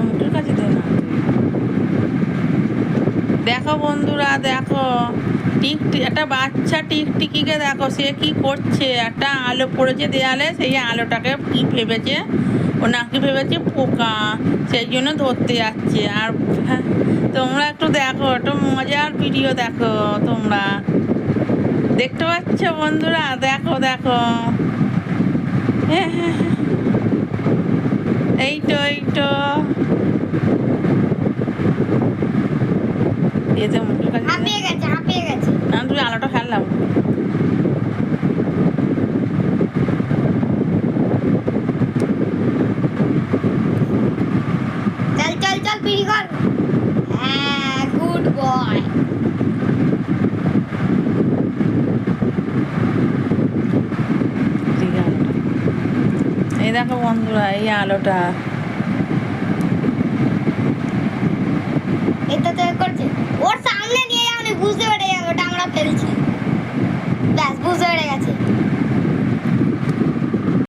মুখের কাছে দে না। দেখো বন্ধুরা, দেখো একটা বাচ্চা টিকটিকিকে দেখো, সে কি করছে। একটা আলো পড়েছে দেয়ালে, সেই আলোটাকে কি ভেবেছে, ও নাকি ভেবেছে পোকা, সেই জন্য ধরতে যাচ্ছে। আর তোমরা একটু দেখো, একটু মজার ভিডিও দেখো, তোমরা দেখতে পাচ্ছ বন্ধুরা, দেখো দেখো। হ্যাঁ হ্যাঁ, এই তো এতে মুখের কাছে না, তুমি আলোটা ফেললাম। চল পিড়ি কর। হ্যাঁ, গুড বয়। এই দেখো বন্ধুরা, এই আলোটা